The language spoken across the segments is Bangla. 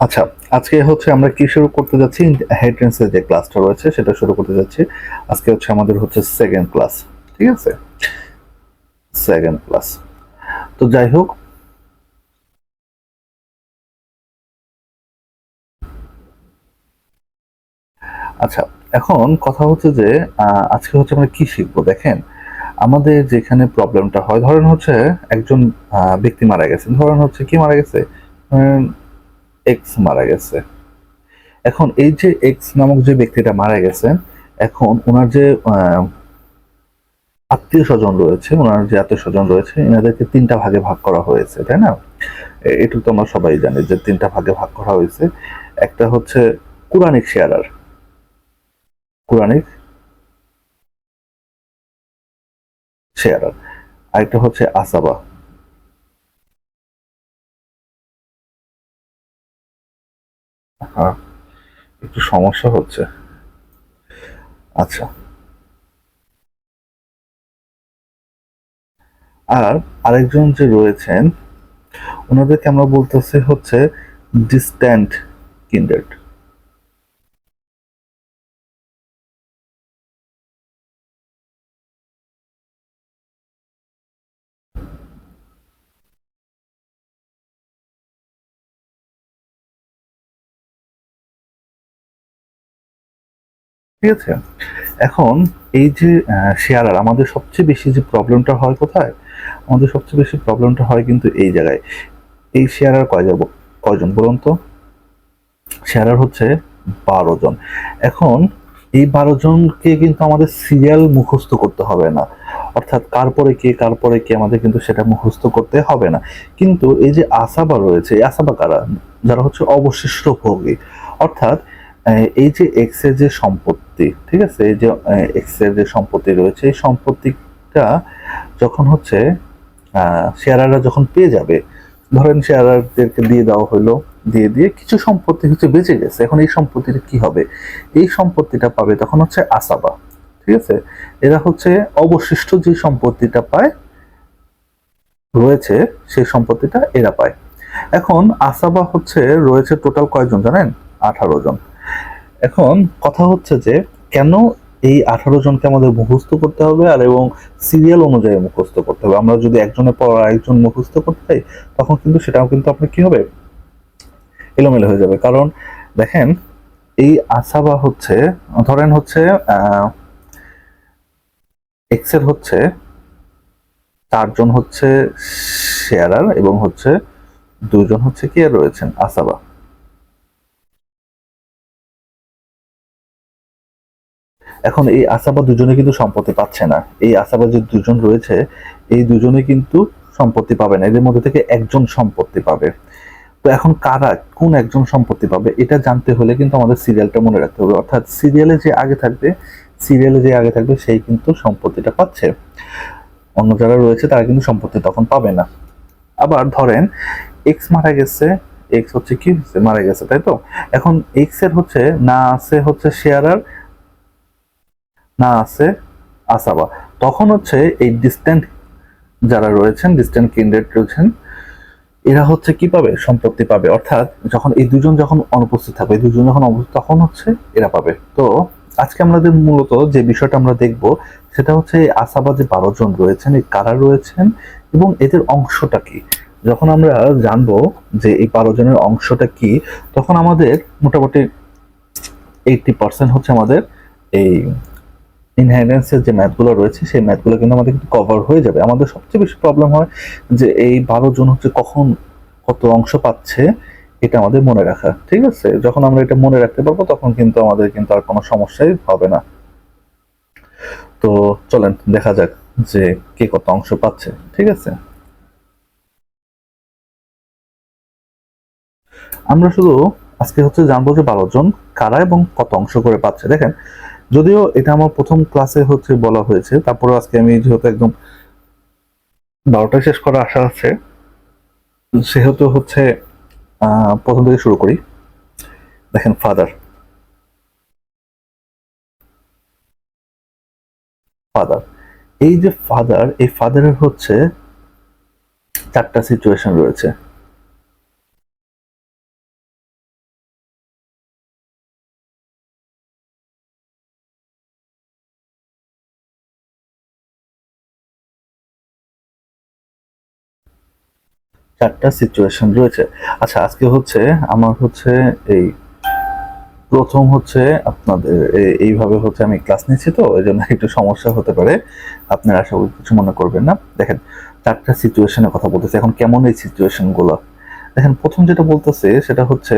আচ্ছা, আজকে হচ্ছে আমরা কি শুরু করতে যাচ্ছি? হেডরেন্সের যে ক্লাসটা রয়েছে সেটা শুরু করতে যাচ্ছি। আজকে হচ্ছে আমাদের হচ্ছে সেকেন্ড ক্লাস। ঠিক আছে, সেকেন্ড ক্লাস। তো যাই হোক, আচ্ছা, এখন কথা হচ্ছে যে আজকে হচ্ছে আমরা কি শিখবো দেখেন। আমাদের যেখানে প্রবলেমটা হয়, ধরেন হচ্ছে একজন ব্যক্তি মারা গেছে, ধরেন হচ্ছে কি মারা গেছে, এক্স মারা গেছে। এখন এই যে এক্স নামক যে ব্যক্তিটা মারা গেছে, এখন ওনার যে আত্মীয় স্বজন রয়েছে, ওনার যে আত্মীয় স্বজন রয়েছে এনাদেরকে তিনটা ভাগে ভাগ করা হয়েছে, তাই না? এটুকু তো আমরা সবাই জানি যে তিনটা ভাগে ভাগ করা হয়েছে। একটা হচ্ছে কুরানিক শেয়ারার, কুরানিক শেয়ারার, আরেকটা হচ্ছে আসাবা। হ্যাঁ, একটু সমস্যা হচ্ছে। আচ্ছা, আর আরেকজন যে রয়েছেন ওনাদেরকে আমরা বলতেছি হচ্ছে ডিস্ট্যান্ট কিন্ডার্ড। ঠিক আছে, এখন এই যে শেয়ারার, আমাদের সবচেয়ে বেশি যে প্রবলেমটা হয় কোথায়? আমাদের সবচেয়ে বেশি প্রবলেমটা হয় কিন্তু এই জায়গায়। এই শেয়ারার কয়জন বলুন তো? শেয়ারার হচ্ছে 12 জন। এখন এই 12 জনকে কিন্তু আমাদের সিরিয়াল মুখস্থ করতে হবে না, অর্থাৎ কার পরে কে কার পরে কে আমাদের কিন্তু সেটা মুখস্থ করতে হবে না। কিন্তু এই যে আসাবা রয়েছে, এই আসাবা কারা? যারা হচ্ছে অবশিষ্ট ভোগী, অর্থাৎ এই যে এক্স এর যে সম্পত্তি, ঠিক আছে, এই যে এক্স এর যে সম্পত্তি রয়েছে এই সম্পত্তিটা যখন হচ্ছে শেয়ারাররা যখন পেয়ে যাবে, ধরেন শেয়ারারদেরকে দিয়ে দেওয়া হলো, দিয়ে দিয়ে কিছু সম্পত্তি হচ্ছে বেঁচে গেছে, এখন এই সম্পত্তিটা কি হবে? এই সম্পত্তিটা পাবে তখন হচ্ছে আসাবা। ঠিক আছে, এরা হচ্ছে অবশিষ্ট যে সম্পত্তিটা পায় রয়েছে, সেই সম্পত্তিটা এরা পায়। এখন আসাবা হচ্ছে রয়েছে টোটাল কয়জন জানেন? 18 জন। এখন কথা হচ্ছে যে কেন এই 18 জনকে আমাদের মুখস্থ করতে হবে, আর এবং সিরিয়াল অনুযায়ী মুখস্থ করতে হবে। আমরা যদি একজনের পর আরেকজন মুখস্থ করতে চাই তখন কিন্তু সেটাও কিন্তু আপনার কি হবে, এলোমেলো হয়ে যাবে। কারণ দেখেন, এই আসাবা হচ্ছে, ধরেন হচ্ছে এক্স এর হচ্ছে 4 জন হচ্ছে শেয়ারার এবং হচ্ছে 2 জন হচ্ছে কি আর রয়েছেন আসাবা। এখন এই আসাবা দুজনে কিন্তু সম্পত্তি পাচ্ছে না। এই আসাবা যে 2 জন রয়েছে এই 2জনে কিন্তু সম্পত্তি পাবে না, এদের মধ্যে থেকে একজন সম্পত্তি পাবে। তো এখন কারা কোন একজন সম্পত্তি পাবে এটা জানতে হলে কিন্তু আমাদের সিরিয়ালটা মনে রাখতে হবে, অর্থাৎ সিরিয়ালে যে আগে থাকবে সেই কিন্তু সম্পত্তিটা পাচ্ছে, অন্য যারা রয়েছে তারা কিন্তু সম্পত্তি তখন পাবে না। আবার ধরেন এক্স মারা গেছে, এক্স হচ্ছে কি মারা গেছে, তাই তো? এখন এক্স এর হচ্ছে না আছে হচ্ছে শেয়ারার, না আছে আসাবা, তখন হচ্ছে এই ডিস্ট্যান্ট যারা রয়েছেন, ডিস্ট্যান্ট ক্যান্ডিডেট রয়েছেন, এরা হচ্ছে কি পাবে? সম্পত্তি পাবে। অর্থাৎ যখন এই 2 জন যখন অনুপস্থিত থাকবে, এই 2 জন যখন তখন হচ্ছে এরা পাবে। তো আজকে আমাদের মূলত যে বিষয়টা আমরা দেখব সেটা হচ্ছে এই আসাবা যে 12 জন রয়েছেন এই কারা রয়েছেন এবং এদের অংশটা কি। যখন আমরা জানবো যে এই 12 জনের অংশটা কি, তখন আমাদের মোটামুটি 80% হচ্ছে আমাদের এই ইনহেরিটেন্সের যে ম্যাথগুলো রয়েছে সেই ম্যাথগুলো কিন্তু আমাদের কিন্তু কভার হয়ে যাবে। আমাদের সবচেয়ে বেশি প্রবলেম হয় যে এই 12 জন হচ্ছে কখন কত অংশ পাচ্ছে এটা আমাদের মনে রাখা। ঠিক আছে, যখন আমরা এটা মনে রাখতে পারবো তখন কিন্তু আমাদের কিন্তু আর কোনো সমস্যাই হবে না। তো চলেন দেখা যাক যে কে কত অংশ পাচ্ছে। ঠিক আছে, আমরা শুধু আজকে হচ্ছে জানবো যে 12 জন কারা এবং কত অংশ করে পাচ্ছে। দেখেন, যদিও এটা আমার প্রথম ক্লাসে হচ্ছে বলা হয়েছে, তারপরে আজকে আমি যেহেতু একদম 12টা শেষ করার আশা আছে সেহেতু হচ্ছে প্রথম থেকে শুরু করি। দেখেন, ফাদার, ফাদার, এই যে ফাদার, এই ফাদারের হচ্ছে 4টা সিচুয়েশন রয়েছে। চারটা সিচুয়েশন রয়েছে। আচ্ছা, আজকে হচ্ছে আমার হচ্ছে এই প্রথম হচ্ছে আপনাদের এইভাবে হচ্ছে আমি ক্লাস নিচ্ছি, তো এই জন্য একটু সমস্যা হতে পারে, আপনারা আশা করি কিছু মনে করবেন না। দেখেন, চারটা সিচুয়েশনের কথা বলতেছে। এখন কেমন এই সিচুয়েশন গুলো দেখেন। প্রথম যেটা বলতেছে সেটা হচ্ছে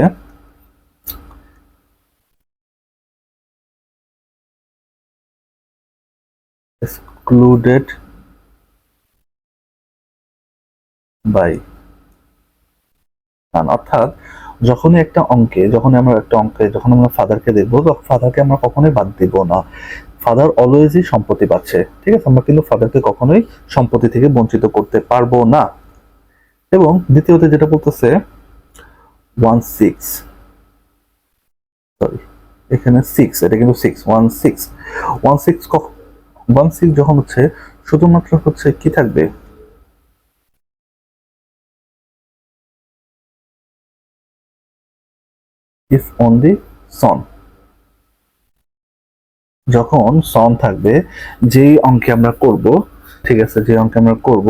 এক্সক্লুডেড বাই নান, অর্থাৎ যখন আমরা ফাদারকে দেখবো, তখন ফাদারকে আমরা কখনোই বাদ দিব না। ফাদার অলওয়েজই সম্পত্তি পাচ্ছে, ঠিক আছে? আমরা কিন্তু ফাদারকে কখনোই সম্পত্তি থেকে বঞ্চিত করতে পারবো না। এবং দ্বিতীয়ত যেটা বলতেছে 16, সরি এখানে 6, এটা কিন্তু 6, 16 যখন হচ্ছে শুধুমাত্র হচ্ছে কি থাকবে, ইফ অনলি সন। যখন সন থাকবে, যেই অঙ্কে আমরা করব, ঠিক আছে, যে অঙ্কে আমরা করব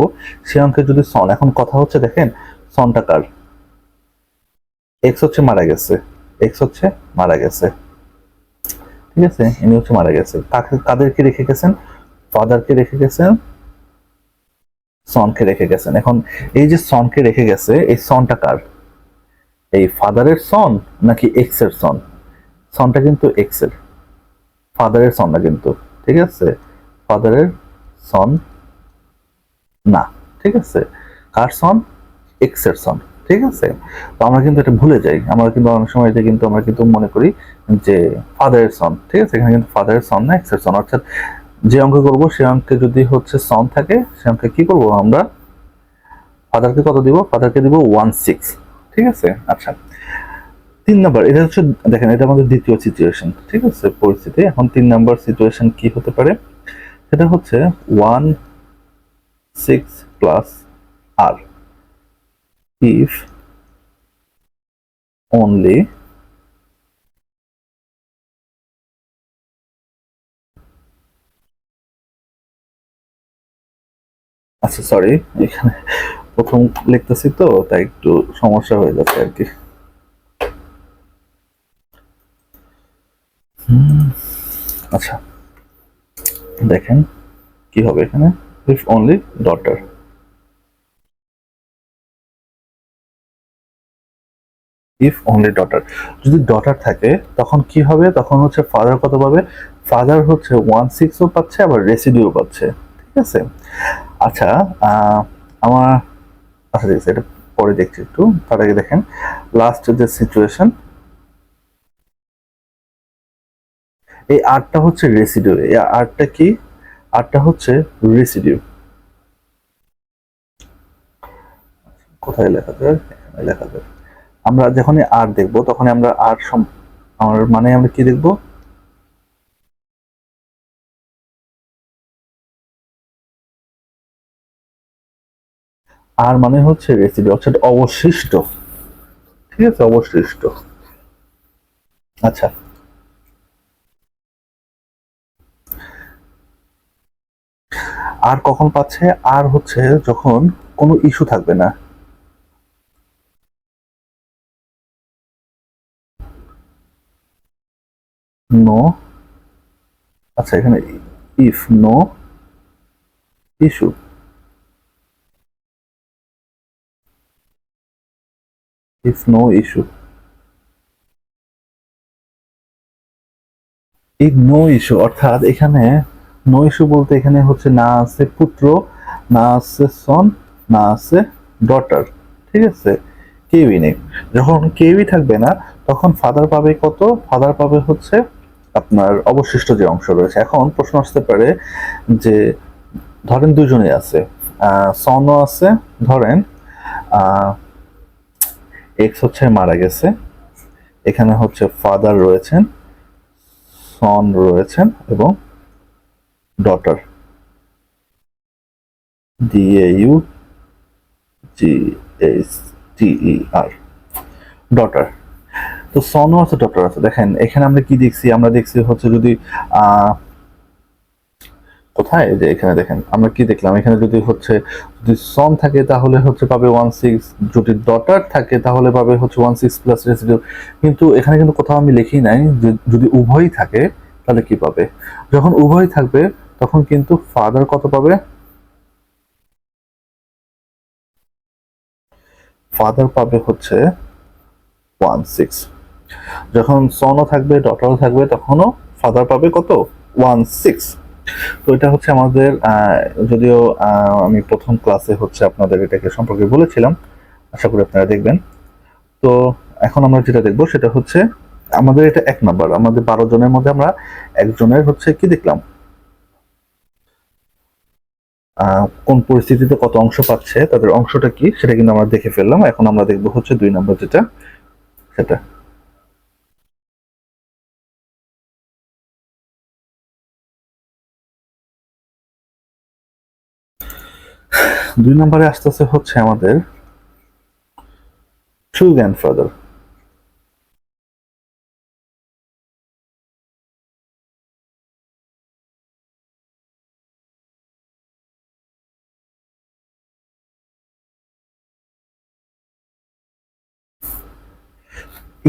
সেই অঙ্কে যদি সন, এখন কথা হচ্ছে দেখেন সনটা কার, এক্স হচ্ছে মারা গেছে, এক্স হচ্ছে মারা গেছে, ঠিক আছে, ইনি হচ্ছে মারা গেছে। কাদেরকে রেখে গেছেন? ফাদারকে রেখে গেছেন, সনকে রেখে গেছেন। এখন এই যে সনকে রেখে গেছে, এই সনটা কার? এই ফাদারের সন নাকি এক্স এর সন? সনটা কিন্তু এক্স এর, ফাদারের সন না কিন্তু, ঠিক আছে, ফাদারের সন না, ঠিক আছে। কার সন? এক্স এর সন, ঠিক আছে। তো আমরা কিন্তু এটা ভুলে যাই, আমরা কিন্তু অনেক সময় এটা কিন্তু আমরা কিন্তু মনে করি যে ফাদারের সন, ঠিক আছে। এখানে কিন্তু ফাদারের সন না, এক্স এর সন। অর্থাৎ যে অঙ্ক করব সেই অঙ্কে যদি হচ্ছে সন থাকে, সে অঙ্কে কি করব আমরা, ফাদারকে কত দিব? ফাদারকে দিব 16, ঠিক আছে। আচ্ছা, 3 নাম্বার, এটা হচ্ছে দেখেন, এটা আমাদের দ্বিতীয় সিচুয়েশন, ঠিক আছে, পরিস্থিতি। এখন 3 নাম্বার সিচুয়েশন কি হতে পারে, সেটা হচ্ছে 16 প্লাস আর, ইফ অনলি আচ্ছা সরি, এখানে প্রথম লিখতেছি তো তাই একটু সমস্যা হয়ে যাচ্ছে আর কি। আচ্ছা দেখেন কি হবে এখানে, if only daughter, if only daughter, যদি ডটার থাকে তখন কি হবে, তখন হচ্ছে ফাদার কত পাবে? ফাদার হচ্ছে 16ও পাচ্ছে, আবার রেসিডিউ পাচ্ছে, ঠিক আছে। আচ্ছা আমার, আচ্ছা ঠিক আছে, এটা পরে দেখছি একটু, তার আগে দেখেন লাস্ট যে সিচুয়েশন, এই আরটা হচ্ছে রেসিডিউ। এই আরটা কি? আরটা হচ্ছে রেসিডিউ। কোথায় লেখা যায়? এখানে লেখা যায়। আমরা যখনই আর দেখবো তখন আমরা আর মানে আমরা কি দেখবো? আর মানে হচ্ছে রেসিডিউ, অর্থাৎ অবশিষ্ট, ঠিক আছে, অবশিষ্ট। আচ্ছা, আর কখন পাচ্ছে? আর হচ্ছে যখন কোনো ইস্যু থাকবে না, নো, আচ্ছা এখানে if no issue, if no issue, এই নো ইস্যু অর্থাৎ এখানে নো ইস্যু বলতে এখানে হচ্ছে না আছে পুত্র, না আছে সন, না আছে ডটার, ঠিক আছে, কেউই নেই। যখন কেউই থাকবে না তখন ফাদার পাবে কত? ফাদার পাবে হচ্ছে আপনার অবশিষ্ট যে অংশ রয়েছে। এখন প্রশ্ন আসতে পারে যে ধরেন দুজনেই আছে, সনও আছে, ধরেন এক্স হচ্ছে মারা গেছে, এখানে হচ্ছে ফাদার রয়েছেন, সন রয়েছেন এবং ডটার, ডিএইউ GHTER, ডটার। তো সনও আছে, ডটার আছে। দেখেন এখানে আমরা কি দেখছি, আমরা দেখছি হচ্ছে যদি কোথায়? যে এখানে দেখেন আমরা কি দেখলাম, এখানে যদি হচ্ছে যদি সন থাকে তাহলে হচ্ছে পাবে 16, যদি ডটার থাকে তাহলে পাবে হচ্ছে 16 প্লাস রেসিডিউ। কিন্তু এখানে কিন্তু কোথাও আমি লিখি নাই যে যদি উভয়ই থাকে তাহলে কি পাবে। যখন উভয় থাকবে তখন কিন্তু ফাদার কত পাবে, ফাদার পাবে হচ্ছে 16। যখন সনও থাকবে ডটারও থাকবে তখনও ফাদার পাবে কত, 16। তো এটা হচ্ছে আমাদের যদিও আমি প্রথম ক্লাসে হচ্ছে আপনাদের এটাকে সম্পর্কে বলেছিলাম, আশা করি আপনারা দেখবেন। তো এখন আমরা যেটা দেখবো সেটা হচ্ছে আমাদের এটা 1 নাম্বার, আমাদের 12 জনের মধ্যে আমরা একজনের হচ্ছে কি দেখলাম, কোন পরিস্থিতিতে কত অংশ পাচ্ছে তাদের অংশটা কি সেটা কিন্তু আমরা দেখে ফেললাম। এখন আমরা দেখবো হচ্ছে 2 নাম্বার যেটা, সেটা 2 নাম্বারে আসতেছে হচ্ছে আমাদের ট্রু গ্র্যান্ডফাদার।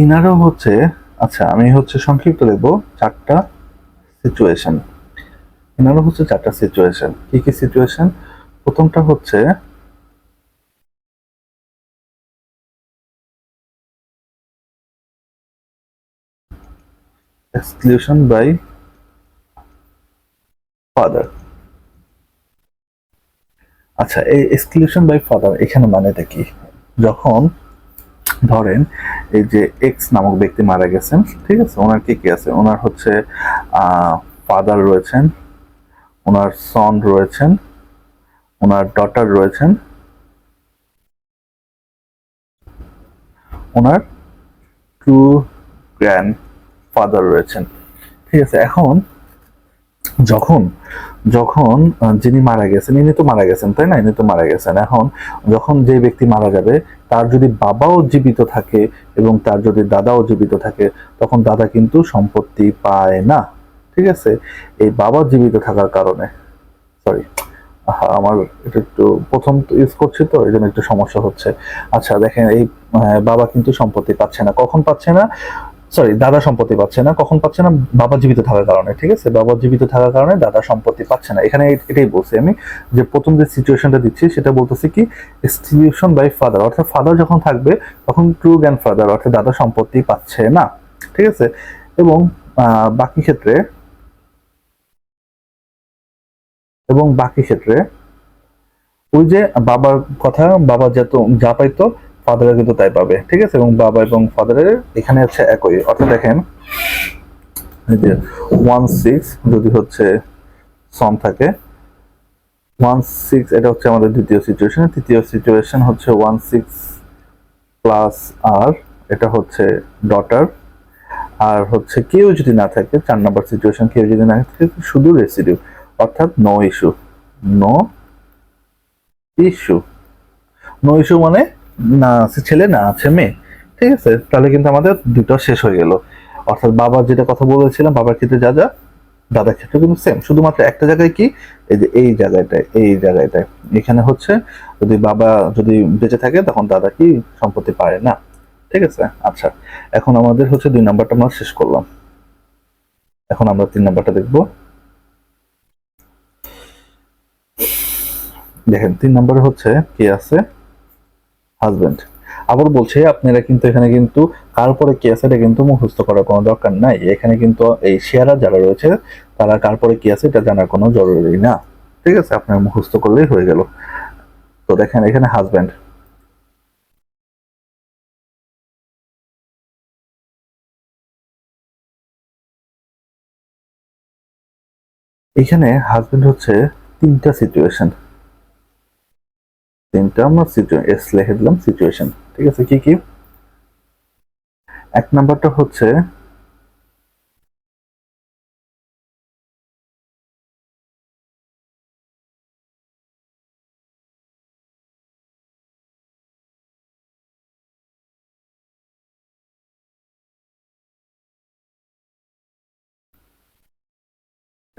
ইনারও হচ্ছে, আচ্ছা আমি হচ্ছে সংক্ষিপ্ত দেখবো 4টা সিচুয়েশন। এনারও হচ্ছে 4টা সিচুয়েশন। কি কি সিচুয়েশন? প্রথমটা হচ্ছে এক্সক্লুশন বাই ফাদার। আচ্ছা এই এক্সক্লুশন বাই ফাদার এখানে মানেটা কি? যখন ধরেন এই যে এক্স নামক ব্যক্তি মারা গেছেন, ঠিক আছে, ওনার কি কি আছে, ওনার হচ্ছে ফাদার রয়েছেন, ওনার সন রয়েছেন, ওনার ডটার রয়েছেন, ওনার টু গ্র্যান্ড ফাদার রয়েছেন। ঠিক আছে, এখন যখন যখন যিনি মারা গেছেন, ইনি তো মারা গেছেন তাই না, ইনি তো মারা গেছেন, এখন যখন যে ব্যক্তি মারা যাবে তার যদি বাবাও জীবিত থাকে এবং তার যদি দাদাও জীবিত থাকে তখন দাদা কিন্তু সম্পত্তি পায় না। ঠিক আছে, এই বাবা জীবিত থাকার কারণে, সরি আমার এটা একটু প্রথম ইউজ করছি তো এই জন্য একটু সমস্যা হচ্ছে। আচ্ছা দেখেন এই বাবা কিন্তু সম্পত্তি পাচ্ছে না, কখন পাচ্ছে না, সরি দাদা সম্পত্তি পাচ্ছে না, কখন পাচ্ছে না, বাবা জীবিত থাকার কারণে। ঠিক আছে, বাবা জীবিত থাকার কারণে দাদা সম্পত্তি পাচ্ছে না। এখানে এটাই বলছি আমি, যে প্রথম যে সিচুয়েশনটা দিচ্ছি সেটা বলতেছি কি এক্সক্লুশন বাই ফাদার, অর্থাৎ ফাদার যখন থাকবে তখন ট্রু গ্র্যান্ড ফাদার অর্থাৎ দাদা সম্পত্তি পাচ্ছে না। ঠিক আছে, এবং বাকি ক্ষেত্রে, বাকি ক্ষেত্রে ওই যে বাবার কথা, বাবা যত যা পাইতো ফাদারও কিন্তু তাই পাবে। ঠিক আছে, এবং বাবা এবং ফাদারের এখানে হচ্ছে একই, অর্থাৎ দেখেন এই যে 16 যদি হচ্ছে সম থাকে, 16 এটা হচ্ছে আমাদের দ্বিতীয় সিচুয়েশন। তৃতীয় সিচুয়েশন হচ্ছে 16 প্লাস আর, এটা হচ্ছে ডটার। আর হচ্ছে কেউ যদি না থাকে, 4 নাম্বার সিচুয়েশন, কেউ যদি না থাকে শুধু রেসিডিউ, অর্থাৎ no issue. No issue, no issue মানে না আছে ছেলে না আছে মেয়ে। ঠিক আছে, তাহলে কিন্তু আমাদের দুটো শেষ হয়ে গেল। অর্থাৎ বাবার যেটা কথা বলেছিলাম, বাবার ক্ষেত্রে যা যা, দাদার ক্ষেত্রে কিন্তু সেম, শুধুমাত্র একটা জায়গায় কি এই যে এই জায়গাটায়, এই জায়গাটায় এখানে হচ্ছে যদি বাবা যদি বেঁচে থাকে তখন দাদা কি সম্পত্তি পায় না। ঠিক আছে, আচ্ছা এখন আমাদের হচ্ছে 2 নাম্বারটা আমরা শেষ করলাম, এখন আমরা 3 নাম্বারটা দেখবো। দেখেন 3 নাম্বারে হচ্ছে কি আছে, হাজবেন্ড। আবার বলছে আপনারা কিন্তু এখানে কিন্তু কার পরে কি আছে এটা কিন্তু মুখস্থ করার কোনো দরকার নাই, এখানে কিন্তু এই শেয়ারার যারা রয়েছে তারা কার পরে কি আছে এটা জানার কোনো জরুরি না। ঠিক আছে, আপনার মুখস্থ করলেই হয়ে গেল। তো দেখেন এখানে হাজবেন্ড, এখানে হাজবেন্ড হচ্ছে 3টা সিচুয়েশন, 3টা আমরা সিচুয়েশন এস লিখে দিলাম সিচুয়েশন। ঠিক আছে, কি কি? 1 নাম্বারটা হচ্ছে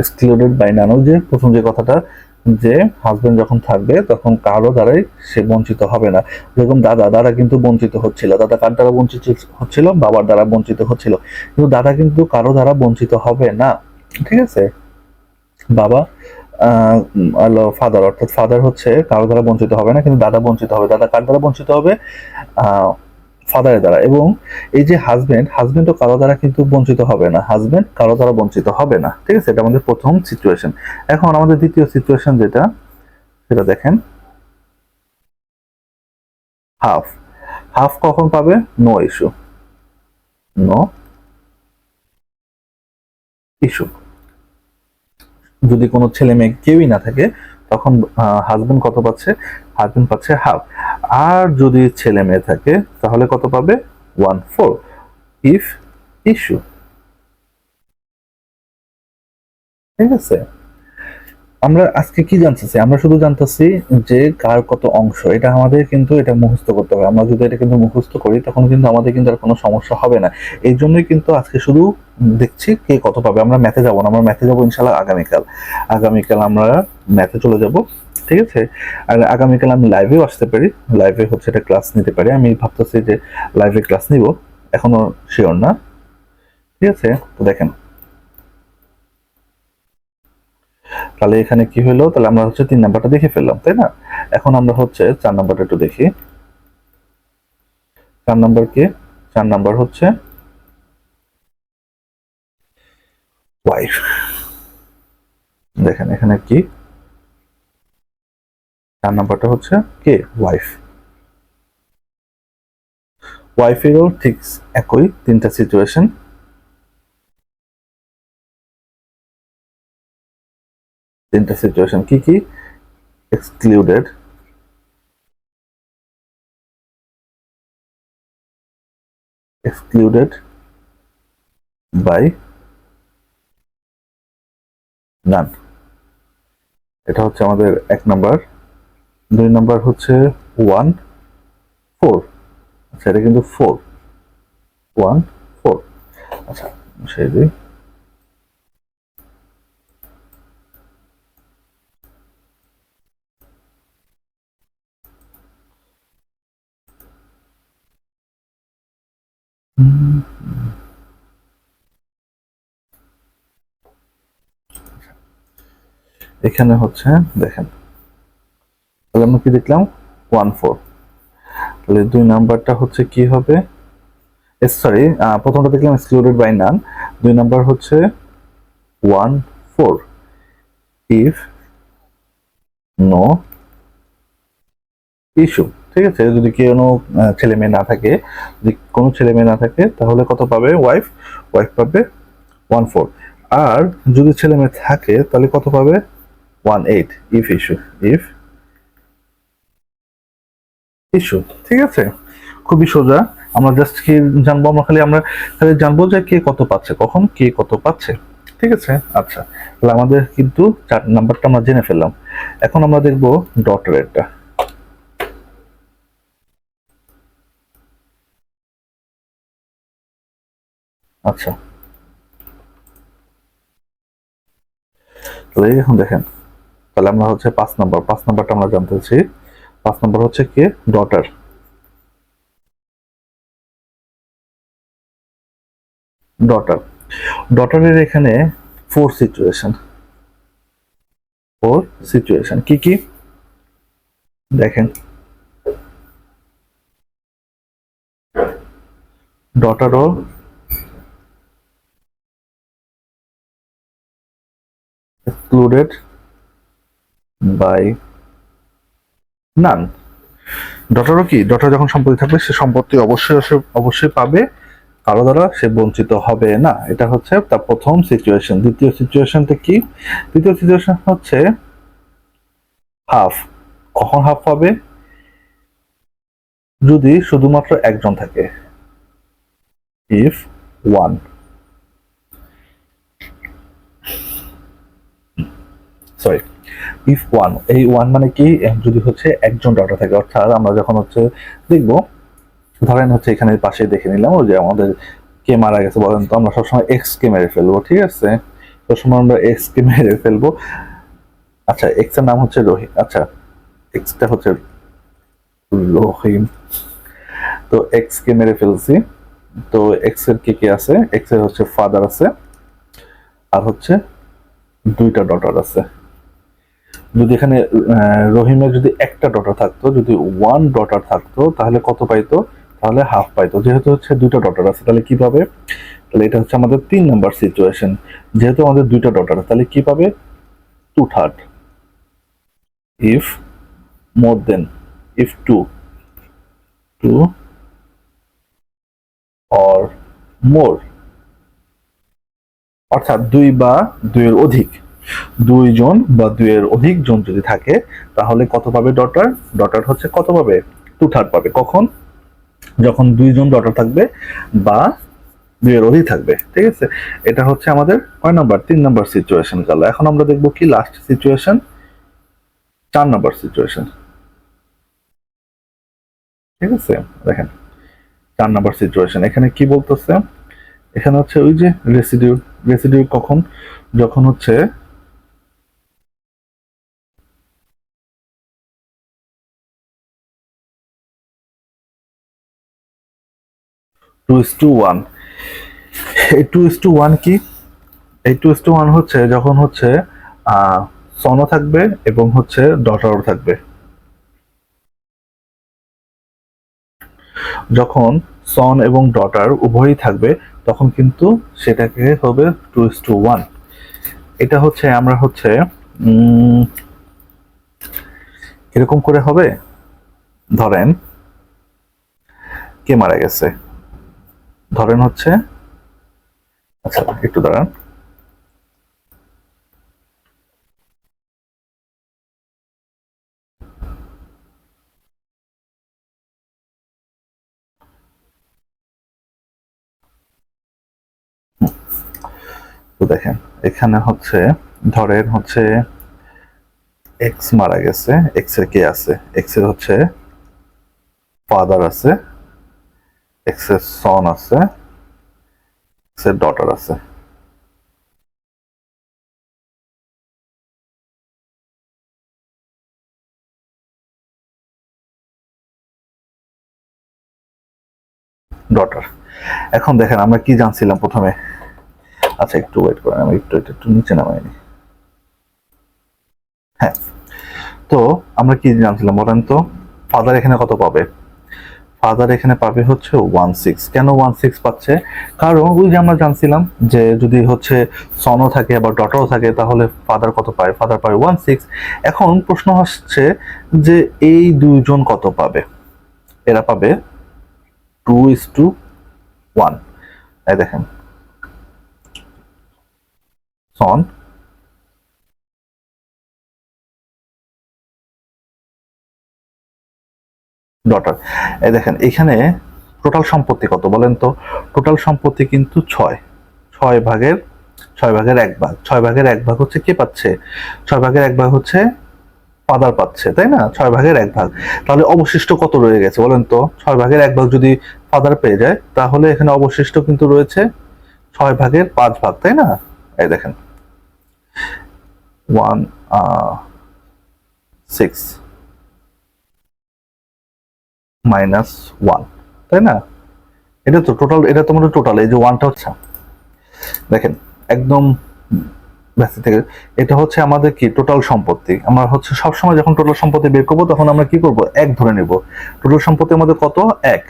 এক্সক্লুডেড বাই নান, যে প্রথম যে কথাটা, যে হাজবেন্ড যখন থাকবে তখন কারো দ্বারাই সে বঞ্চিত হবে না। যেরকম দাদা দ্বারা কিন্তু বঞ্চিত হচ্ছিল, দাদা কার দ্বারা বঞ্চিত হচ্ছিল? বাবার দ্বারা বঞ্চিত হচ্ছিল, কিন্তু দাদা কিন্তু কারো দ্বারা বঞ্চিত হবে না। ঠিক আছে, বাবা ফাদার, অর্থাৎ ফাদার হচ্ছে কারো দ্বারা বঞ্চিত হবে না, কিন্তু দাদা বঞ্চিত হবে। দাদা কার দ্বারা বঞ্চিত হবে? ফাদারের দ্বারা। এবং এই যে হাজবেন্ড, হাজবেন্ডও কারো দ্বারা কিন্তু বঞ্চিত হবে না, হাজবেন্ড কারো দ্বারা বঞ্চিত হবে না। ঠিক আছে, এটা আমাদের প্রথম সিচুয়েশন। এখন আমাদের দ্বিতীয় সিচুয়েশন যেটা, সেটা দেখেন, হাফ। হাফ কখন পাবে? No issue, no issue. যদি কোনো ছেলে মেয়ে কেউই না থাকে তখন হাজবেন্ড কত পাচ্ছে? হাজবেন্ড পাচ্ছে হাফ। আর যদি ছেলে মেয়ে থাকে তাহলে কত পাবে? 1/4 ইফ ইস্যু। ঠিক আছে, আমরা আজকে কি জানতেছি? আমরা শুধু জানতেছি যে কার কত অংশ, এটা আমাদের কিন্তু এটা মুখস্থ করতে হবে। আমরা যদি এটা কিন্তু মুখস্থ করি তখন কিন্তু আমাদের কিন্তু আর কোনো সমস্যা হবে না। এই জন্যই কিন্তু আজকে শুধু দেখছি কে কত পাবে। আমরা ম্যাথে যাবো না, আমরা ম্যাথে যাবো ইনশাল্লাহ আগামীকাল। আগামীকাল আমরা ম্যাথে চলে যাব। ঠিক আছে, আর আগামীকাল আমি লাইভেও আসতে পারি, লাইভে হচ্ছে এটা ক্লাস নিতে পারি। আমি ভাবতেছি যে লাইভে ক্লাস নিব, এখনো শিওর না। ঠিক আছে, তো দেখেন তাহলে এখানে কি হলো, তাহলে আমরা হচ্ছে 3 নাম্বারটা দেখে ফেললাম, তাই না? এখন আমরা হচ্ছে 4 নাম্বারটা একটু দেখি। 4 নাম্বার কি? 4 নাম্বার হচ্ছে ওয়াইফ। দেখেন এখানে কি, 4 নাম্বারটা হচ্ছে কে? ওয়াইফ। ওয়াইফেরও ঠিক একই 3টা সিচুয়েশন। কি কি? এক্সক্লুডেড, এক্সক্লুডেড বাই নান, এটা হচ্ছে আমাদের 1 নাম্বার। 2 নাম্বার হচ্ছে 1/4। আচ্ছা, এটা কিন্তু 1/4। আচ্ছা, সেই দিই। এখানে হচ্ছে দেখেন, তাহলে আমরা কি দেখলাম? 1/4। তাহলে 2 নাম্বারটা হচ্ছে কি হবে? সরি, প্রথমটা দেখলাম এক্সক্লুডেড বাই নান। 2 নাম্বার হচ্ছে 1/4 ইফ নো ইস্যু। ঠিক আছে, যদি কোনো ছেলে মেয়ে না থাকে, যদি কোনো ছেলে মেয়ে না থাকে তাহলে কত পাবে ওয়াইফ? ওয়াইফ পাবে 1/4। আর যদি ছেলে মেয়ে থাকে তাহলে কত পাবে? 1/8 ইফ ইস্যু, ইফ ইস্যু। ঠিক আছে, খুবই সোজা। আমরা জাস্ট কি জানবো? আমরা খালি জানবো যে কে কত পাচ্ছে, কখন কে কত পাচ্ছে। ঠিক আছে, আচ্ছা, তাহলে আমাদের কিন্তু 4 নাম্বারটা আমরা জেনে ফেললাম। এখন আমরা দেখবো ডটারেরটা। আচ্ছা, তাহলে এখন দেখেন, তাহলে আমরা হচ্ছে 5 নাম্বারটা আমরা জানতেছি। 5 নাম্বার হচ্ছে কে? ডটার। ডটার, ডটারের এখানে 4 সিচুয়েশন। 4 সিচুয়েশন কি কি? দেখেন, ডটারও এক্সক্লুডেড বাই নান। ডটারও কি? ডটার যখন সম্পত্তি থাকবে সে সম্পত্তি অবশ্যই অবশ্যই পাবে, কারো দ্বারা সে বঞ্চিত হবে না। এটা হচ্ছে তার প্রথম সিচুয়েশন। দ্বিতীয় সিচুয়েশনটা কি? দ্বিতীয় সিচুয়েশন হচ্ছে হাফ। কখন হাফ পাবে? যদি শুধুমাত্র একজন থাকে, if one. Sorry, if one. এই ওয়ান মানে কি? যদি হচ্ছে একজন ডটার থাকে, অর্থাৎ আমরা যখন হচ্ছে দেখবো, ধরেন হচ্ছে এখানে পাশে দেখে নিলাম যে আমাদের কে মারা গেছে, বলেন তো? আমরা সবসময় এক্স কে মেরে ফেলবো। ঠিক আছে, তো সময় আমরা এক্স কে মেরে ফেলবো। আচ্ছা, এক্স এর নাম হচ্ছে রহিম। আচ্ছা, এক্সটা হচ্ছে রহিম। তো এক্স কে মেরে ফেলছি। তো এক্স এর কি কি আছে? এক্স এর হচ্ছে ফাদার আছে, আর হচ্ছে দুইটা ডটার আছে। যদি এখানে রহিমের যদি একটা ডটার থাকতো, যদি ওয়ান ডটার থাকতো, তাহলে কত পাইতো? তাহলে হাফ পাইতো। যেহেতু হচ্ছে দুইটা ডটার আছে, তাহলে কি পাবে? তাহলে এটা হচ্ছে আমাদের 3 নাম্বার সিচুয়েশন। যেহেতু আমাদের দুইটা ডটার, তাহলে কি পাবে? 2/3 if more than, if two or more, অর্থাৎ দুই বা দুইয়ের অধিক, দুইজন বা দুইয়ের অধিক জন যদি থাকে, তাহলে কত পাবে ডটার? ডটার হচ্ছে কত পাবে? 2/3 পাবে। কখন? যখন দুইজন ডটার থাকবে বা দুইয়ের অধিক থাকবে। ঠিক আছে, এটা হচ্ছে আমাদের কয় নাম্বার? 3 নাম্বার সিচুয়েশন গেল। এখন আমরা দেখবো কি লাস্ট সিচুয়েশন, 4 নাম্বার সিচুয়েশন। ঠিক আছে, দেখেন 4 নাম্বার সিচুয়েশন। এখানে কি বলতেছে? এখানে হচ্ছে ওই যে রেসিডিউ। রেসিডিউ কখন? যখন হচ্ছে 2:1। এই 2:1 কি? এই 2:1 হচ্ছে যখন হচ্ছে সনও থাকবে এবং হচ্ছে ডটারও থাকবে। যখন সন এবং ডটার উভয়ই থাকবে, তখন কিন্তু সেটাকে হবে 2:1। এটা হচ্ছে আমরা হচ্ছে এরকম করে হবে। ধরেন কে মারা গেছে, ধরেন হচ্ছে, আচ্ছা একটু দাঁড়ান। তো দেখেন এখানে হচ্ছে, ধরেন হচ্ছে এক্স মারা গেছে। এক্স এর কে আছে? এক্স এর হচ্ছে ফাদার আছে, এক্স এর সন আছে, এক্স এর ডটার আছে। ডটার। এখন দেখেন আমরা কি জানছিলাম প্রথমে? আচ্ছা একটু ওয়েট করেন, আমি একটু এটা একটু নিচে নামাইনি। হ্যাঁ, তো আমরা কি জানছিলাম বলেন তো? ফাদার এখানে কত পাবে? ফাদার এখানে পাবে হচ্ছে 1/6। কেন 1/6 পাচ্ছে? কারণ ওই যে আমরা জানছিলাম যে যদি হচ্ছে সনও থাকে আবার ডটারও থাকে, তাহলে ফাদার কত পায়? ফাদার পাবে 1/6। এখন প্রশ্ন হচ্ছে যে এই দুইজন কত পাবে? এরা পাবে 2:1। এই দেখেন সন ডটার। এই দেখেন এখানে টোটাল সম্পত্তি কত বলেন তো? টোটাল সম্পত্তি কিন্তু 6। 6 ভাগের 6 ভাগের 1 ভাগ। 6 ভাগের 1 ভাগ হচ্ছে কে পাচ্ছে? 6 ভাগের 1 ভাগ হচ্ছে ফাদার পাচ্ছে, তাই না? 6 ভাগের 1 ভাগ। তাহলে অবশিষ্ট কত রয়ে গেছে বলেন তো? 6 ভাগের 1 ভাগ যদি ফাদার পেয়ে যায়, তাহলে এখানে অবশিষ্ট কিন্তু রয়েছে 6 ভাগের 5 ভাগ, তাই না? এই দেখেন 1/6 মাইনাস 1, তাই না? এটা তো টোটাল, এটা তোমাদের টোটাল। এই যে ওয়ানটা হচ্ছে, দেখেন একদম বেসিক থেকে, এটা হচ্ছে আমাদের কি টোটাল সম্পত্তি। আমরা হচ্ছে সবসময় যখন টোটাল সম্পত্তি বের করবো, তখন আমরা কি করব? 1 ধরে নেব। টোটাল সম্পত্তি আমাদের কত? 1।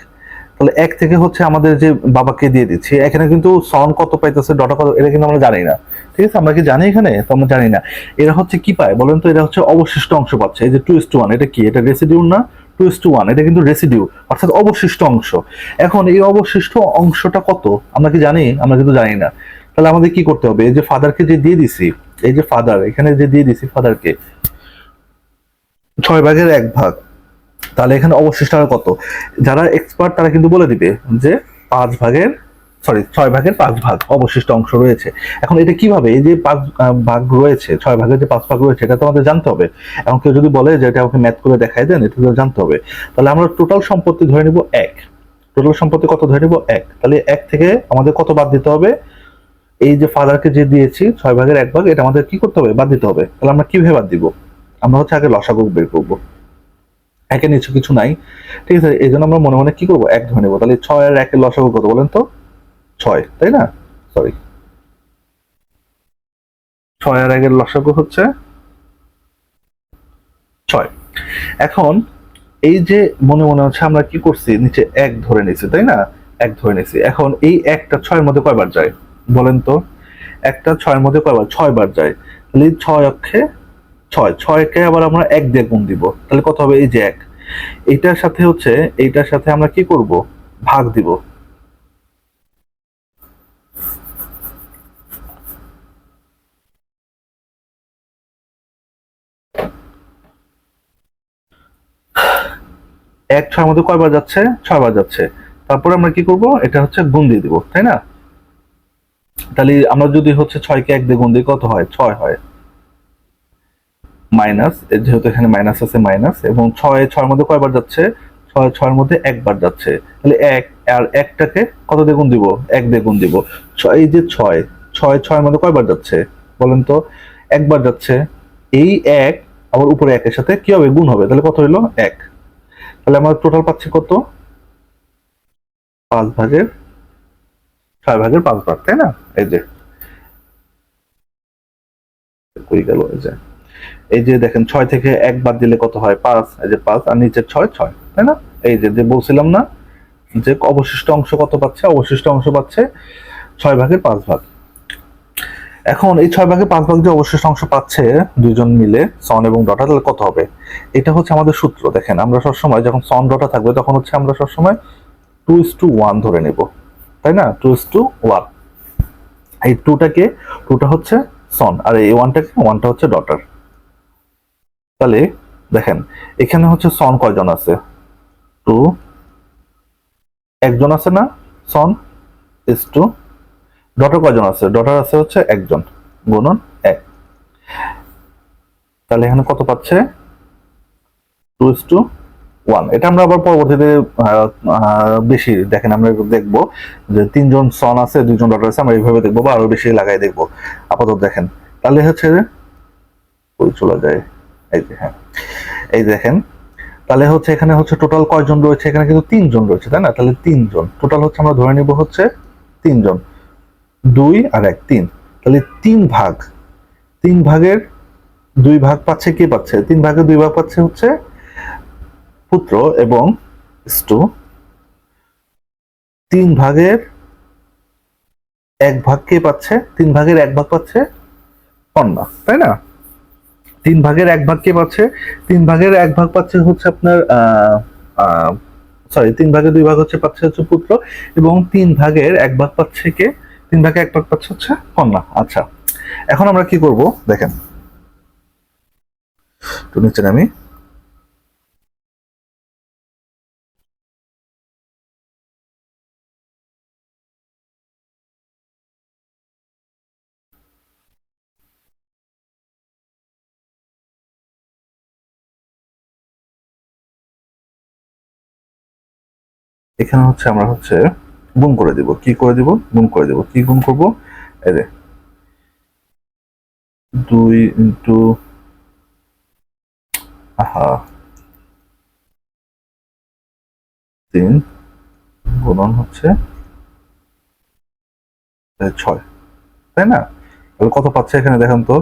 তাহলে 1 থেকে হচ্ছে আমাদের যে বাবাকে দিয়ে দিচ্ছি, এখানে কিন্তু সন কত পাইতেছে, ডটা কত, এটা কিন্তু আমরা জানি না। ঠিক আছে, আমরা কি জানি এখানে? তো আমরা জানি না। এরা হচ্ছে কি পায় বলেন তো? এরা হচ্ছে অবশিষ্ট অংশ পাচ্ছে। এই যে 2:1, এটা কি? এটা রেসিডিউ না? 2:1 এটা কিন্তু রেসিডিউ, অর্থাৎ অবশিষ্ট অংশ। এখন এই অবশিষ্ট অংশটা কত আমরা কি জানি? আমরা কিন্তু জানি না। তাহলে আমাদের কি করতে হবে? এই যে ফাদারকে যে দিয়ে দিছি, এই যে ফাদার এখানে যে দিয়ে দিছি ফাদারকে 6 ভাগের 1 ভাগ, তাহলে এখানে অবশিষ্ট আর কত? যারা এক্সপার্ট তারা কিন্তু বলে দিবে যে 5 ভাগের, সরি 6 ভাগের 5 ভাগ অবশিষ্ট অংশ রয়েছে। এখন এটা কিভাবে? এই যে 5 ভাগ রয়েছে, 6 ভাগের যে 5 ভাগ রয়েছে, এটা তো আমাদের জানতে হবে। এখন কেউ যদি বলে যে এটা আমাকে ম্যাথ করে দেখাই দেন, এটা তো জানতে হবে। তাহলে আমরা টোটাল সম্পত্তি ধরে নিব 1। টোটাল সম্পত্তি কত ধরে নিব? 1। তাহলে 1 থেকে আমাদের কত বাদ দিতে হবে? এই যে ফাদারকে যে দিয়েছি 6/1 এটা আমাদের কি করতে হবে, বাদ দিতে হবে। তাহলে আমরা কিভাবে বাদ দিব? আমরা হচ্ছে আগে লসাগু বের করবো। একের নিচে কিছু নাই, ঠিক আছে, এই জন্য আমরা মনে মনে কি করবো, 1 ধরে নেবো। তাহলে 6 আর 1 এর লসাগু কত বলেন তো? 6, তাই না? সরি, 6 আর 1 এর লসাগু হচ্ছে 6। এখন এই যে মনে মনে হচ্ছে আমরা কি করছি, নিচে 1 ধরে নিছি, তাই না? 1 ধরে নিছি। এখন এই 1টা 6 এর মধ্যে কয়বার যায় বলেন তো? 1টা 6 এর মধ্যে কয়বার? 6 বার যায়। তাহলে 6 অক্ষে 6, 6 কে আবার আমরা 1 দিয়ে গুণ দিব। তাহলে কত হবে? এই যে 1, এইটার সাথে হচ্ছে এইটার সাথে আমরা কি করব, ভাগ দিব। এক 6 মধ্যে কয়বার যাচ্ছে? 6 বার যাচ্ছে। তারপরে আমরা কি করব, এটা হচ্ছে গুণ দিয়ে দিব, তাই না? তাহলে আমরা যদি হচ্ছে 6 কে 1 দিয়ে গুণ দিই কত হয়? 6 হয়। মাইনাস, যেহেতু এখানে মাইনাস আছে মাইনাস, এবং 6 6 মধ্যে কয়বার যাচ্ছে? 6 6 মধ্যে একবার যাচ্ছে। তাহলে 1 আর 1টাকে কত দিয়ে গুণ দিব? 1 দিয়ে গুণ দিব। এই যে 6 6 6 মধ্যে কয়বার যাচ্ছে বলেন তো? একবার যাচ্ছে। এই 1 আবার উপরে 1 এর সাথে কি হবে, গুণ হবে। তাহলে কত হইলো? 1। তাহলে আমরা টোটাল পাচ্ছি কত? 5/6/5, তাই না? এই যে কই গেল, এই যে দেখেন 6 থেকে 1 বাদ দিলে কত হয়? 5। এই যে 5 আর নিচে 6 6, তাই না? এই যে বলছিলাম না যে অবশিষ্ট অংশ কত পাচ্ছে? অবশিষ্ট অংশ পাচ্ছে 6/5। এখন এই 6/5 যে অবশিষ্ট অংশ পাচ্ছে দুইজন মিলে, সন এবং ডটা, তাহলে কত হবে? এটা হচ্ছে আমাদের সূত্র। দেখেন আমরা সবসময় যখন সন ডটা থাকবে তখন হচ্ছে আমরা সবসময় 2:1 ধরে নেব, তাই না? 2:1। এই টুটা হচ্ছে সন, আর এই ওয়ানটা হচ্ছে ডটার। তাহলে দেখেন এখানে হচ্ছে সন কয়জন আছে? 2, একজন আছে না সন, ইস টু। ডটার কয়জন আছে? ডটার আছে হচ্ছে একজন, গুণন 1। তাহলে এখানে কত পাচ্ছে? 2:1। এটা আমরা আবার পরবর্তীতে বেশি দেখেন, আমরা দেখবো যে 3জন সন আছে 2জন ডটার আছে, আমরা এইভাবে দেখবো বা আরো বেশি লাগাই দেখবো। আপাতত দেখেন, তাহলে হচ্ছে ওই চলে যায়, এই যে হ্যাঁ, এই দেখেন তাহলে হচ্ছে এখানে হচ্ছে টোটাল কয়জন রয়েছে? এখানে কিন্তু 3জন রয়েছে, তাই না? তাহলে 3জন টোটাল হচ্ছে, আমরা ধরে নিব হচ্ছে 3জন, 2 আর 1 3। তাহলে 3 ভাগের 2 ভাগ পাচ্ছে, কে পাচ্ছে? 3 ভাগের 2 ভাগ পাচ্ছে হচ্ছে পুত্র, এবং 3 ভাগের 1 ভাগ কে পাচ্ছে? 3 ভাগের 1 ভাগ পাচ্ছে কন্যা, তাই না? 3 ভাগের 1 ভাগ কে পাচ্ছে? 3 ভাগের 1 ভাগ পাচ্ছে হচ্ছে আপনার সরি, 3 ভাগের 2 ভাগ হচ্ছে পাচ্ছে হচ্ছে পুত্র, এবং 3 ভাগের 1 ভাগ পাচ্ছে কে? 3 ভাগের 1 ভাগ পাচ্ছে হচ্ছে কন্যা। আচ্ছা, এখন আমরা কি করব দেখেন, একটু নিচে নামি। এখানে হচ্ছে আমরা হচ্ছে গুণ করে দিব। কি করে দিব? গুণ করে দিব। কি গুণ করব? এই যে 2 ইন্টু, আহা, 3 গুণন হচ্ছে 6, তাই না? তাহলে কত পাচ্ছে এখানে দেখেন তো?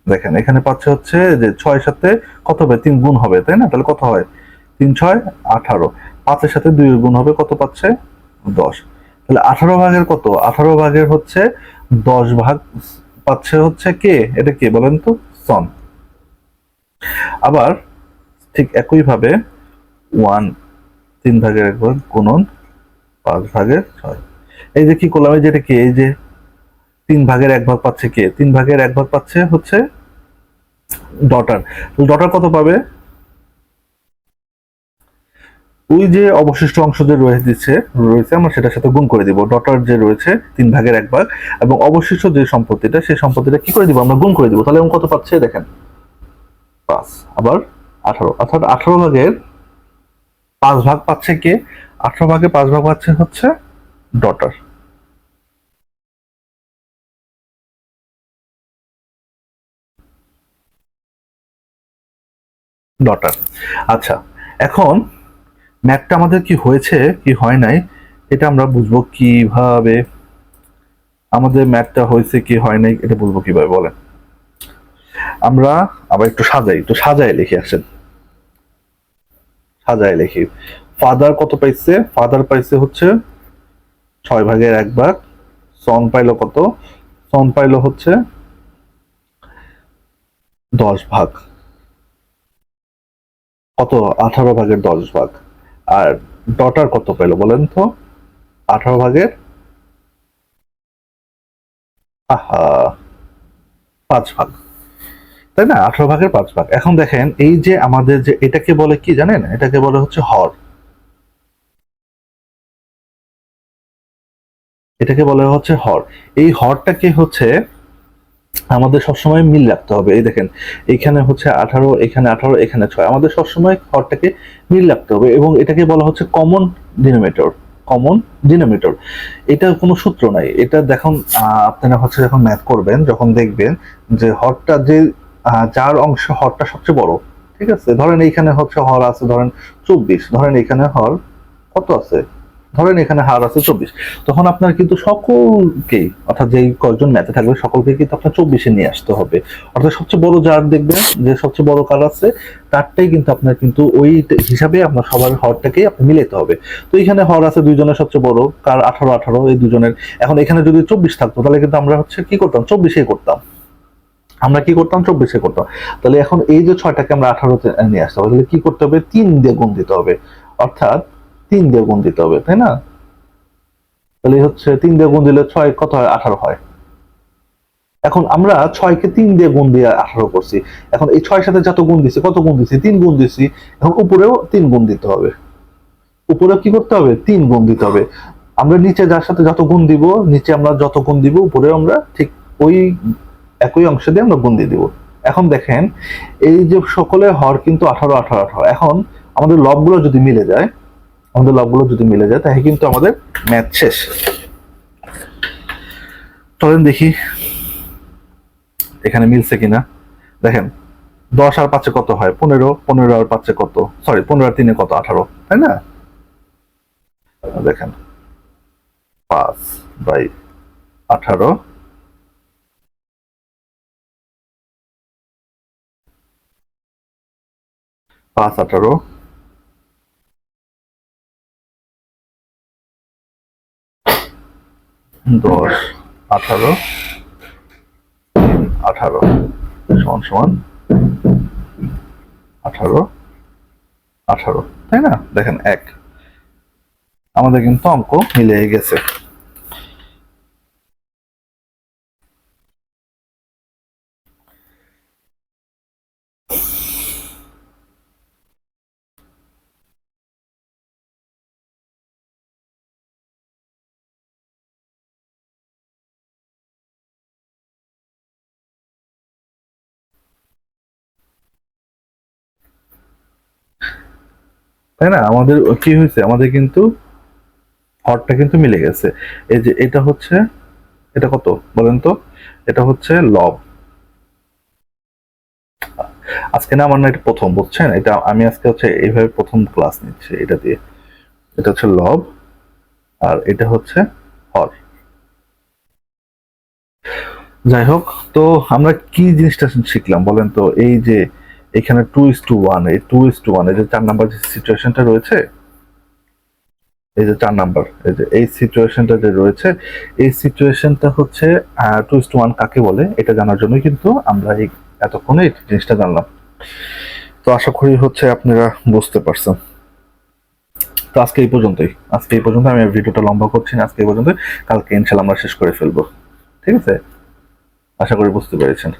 দেখেন এখানে পাচ্ছে হচ্ছে যে 6 সাথে কত হবে? 3 গুণ হবে, তাই না? তাহলে কত হয়? 3 6 18। 5-এর সাথে 2 গুণ হবে, কত পাচ্ছে? 10। তাহলে 18 ভাগের কত? 18 ভাগের হচ্ছে 10 ভাগ পাচ্ছে হচ্ছে কে? এটা কে বলেন তো? সন। আবার ঠিক একইভাবে 1 3/1 গুণন 5/6। এই যে কি করলাম, এই যে এটা কে? এই যে 3 ভাগের 1 ভাগ পাচ্ছে কে? 3 ভাগের 1 ভাগ পাচ্ছে হচ্ছে ডটার। ডটার কত পাবে? ওই যে অবশিষ্ট অংশ যে রয়েছে আমরা সেটার সাথে গুণ করে দিব। ডটার যে রয়েছে 3 ভাগের 1 ভাগ, এবং অবশিষ্ট যে সম্পত্তিটা, সেই সম্পত্তিটা কি করে দিব? আমরা গুণ করে দিব। তাহলে এবং কত পাচ্ছে দেখেন, 5 আবার 18, অর্থাৎ 18 ভাগের 5 ভাগ পাচ্ছে কে? 18 ভাগে 5 ভাগ পাচ্ছে হচ্ছে ডটার। ডটার। আচ্ছা, এখন ম্যাথটা আমাদের কি হয়েছে কি হয় নাই এটা আমরা বুঝবো কিভাবে? আমাদের ম্যাথটা হয়েছে কি হয় নাই এটা বুঝবো কিভাবে বলেন? আমরা আবার একটু সাজাই লিখে আসেন, সাজায় লিখি। ফাদার কত পাইছে? ফাদার পাইছে হচ্ছে 6/1 সন পাইলো কত? সন পাইলো হচ্ছে 10 ভাগ। কত? 18/10 আর ডটার কত পাইলো বলেন তো? 18/, আহা, 5 ভাগ, তাই না? 18/5 এখন দেখেন এই যে আমাদের যে এটাকে বলে কি জানেন? এটাকে বলে হচ্ছে হর। এটাকে বলে হচ্ছে হর। এই হরটাকে হচ্ছে আমাদের সবসময় মিল রাখতে হবে। এই দেখেন এখানে হচ্ছে 18, এখানে 18, এখানে 6, আমাদের সবসময় হরটাকে মিল রাখতে হবে এবং এটাকে বলা হচ্ছে কমন ডিনোমিনেটর। কমন ডিনোমিনেটর, এটা কোনো সূত্র নাই। এটা দেখুন আপনারা হচ্ছে যখন ম্যাথ করবেন, যখন দেখবেন যে হরটা যে যার অংশ হরটা সবচেয়ে বড়, ঠিক আছে, ধরেন এইখানে হচ্ছে হর আছে ধরেন 24, ধরেন এখানে হর কত আছে, ধরেন এখানে হার আছে 24, তখন আপনার কিন্তু সকলকেই, অর্থাৎ যেই কয়েকজন ম্যাথে থাকবে সকলকে কিন্তু আপনার 24-এ নিয়ে আসতে হবে। অর্থাৎ সবচেয়ে বড় যার দেখবেন যে সবচেয়ে বড় কার আছে তারটাই কিন্তু আপনার কিন্তু ওই হিসাবে আপনার সবার হরটাকে আপনি মিলাতে হবে। তো এখানে হর আছে দুইজনের সবচেয়ে বড় কার 18 এই দুজনের। এখন এখানে যদি 24 থাকতো তাহলে কিন্তু আমরা হচ্ছে কি করতাম? 24-এ করতাম। আমরা কি করতাম? 24-এ করতাম। তাহলে এখন এই যে 6টাকে আমরা 18-তে নিয়ে আসতে হবে, তাহলে কি করতে হবে? 3 দিয়ে গুণ দিতে হবে, অর্থাৎ 3 দিয়ে গুণ দিতে হবে, তাই না? তাহলে হচ্ছে 3 দিয়ে গুণ দিলে 6 কত হয়? 18 হয়। এখন আমরা 6-কে 3 দিয়ে গুণ দিয়ে 18 করছি। এখন এই 6-এর সাথে যত গুণ দিছি, কত গুণ দিছি? 3 গুণ দিছি। এখন উপরেও 3 গুণ দিতে হবে। উপরেও কি করতে হবে? 3 গুণ দিতে হবে। আমরা নিচে যার সাথে যত গুণ দিব, নিচে আমরা যত গুণ দিব, উপরেও আমরা ঠিক ওই একই অংশ দিয়ে আমরা গুণ দিয়ে দিব। এখন দেখেন এই যে সকলের হর কিন্তু 18, 18, 18। এখন আমাদের লবগুলো যদি মিলে যায়, তাহলে কিন্তু আমাদের ম্যাথ শেষ। চলেন দেখি এখানে মিলছে কিনা। দেখেন 10 আর 5-এ কত হয়? 15, 15 আর 5-এ কত? সরি, 15 আর 3-এ কত? 18, তাই না? দেখেন 5/18, 5/18, 10/18, 3/18 সমান সমান 18, 18, তাই না? দেখেন 1, আমাদের কিন্তু অঙ্ক মিলে গেছে। তাই না? আমাদের কি হয়েছে? আমাদের কিন্তু হরটা কিন্তু মিলে গেছে। এই যে এটা হচ্ছে, এটা কত বলেন তো? এটা হচ্ছে লব। আজকে না আমার না এটা প্রথম, বুঝছেন? এটা আমি আজকে হচ্ছে এইভাবে প্রথম ক্লাস নিচ্ছি এটা দিয়ে। এটা হচ্ছে লব আর এটা হচ্ছে হর। যাই হোক, তো আমরা কি জিনিসটা শিখলাম বলেন তো? এই যে এখানে 2:1, এই 2:1, এই যে 4 নাম্বার যে সিচুয়েশনটা রয়েছে, এই যে 4 নাম্বার, এই যে এই সিচুয়েশনটা যে রয়েছে, এই সিচুয়েশনটা হচ্ছে 2:1 কাকে বলে এটা জানার জন্যই কিন্তু আমরা এই এতক্ষণে এই জিনিসটা জানলাম। তো আশা করি হচ্ছে আপনারা বুঝতে পারছেন। তো আজকে এই পর্যন্তই, আমি ভিডিওটা লম্বা করছি না, আজকে এই পর্যন্ত। কালকে ইনশাল্লাহ আমরা শেষ করে ফেলবো, ঠিক আছে? আশা করি বুঝতে পেরেছেন।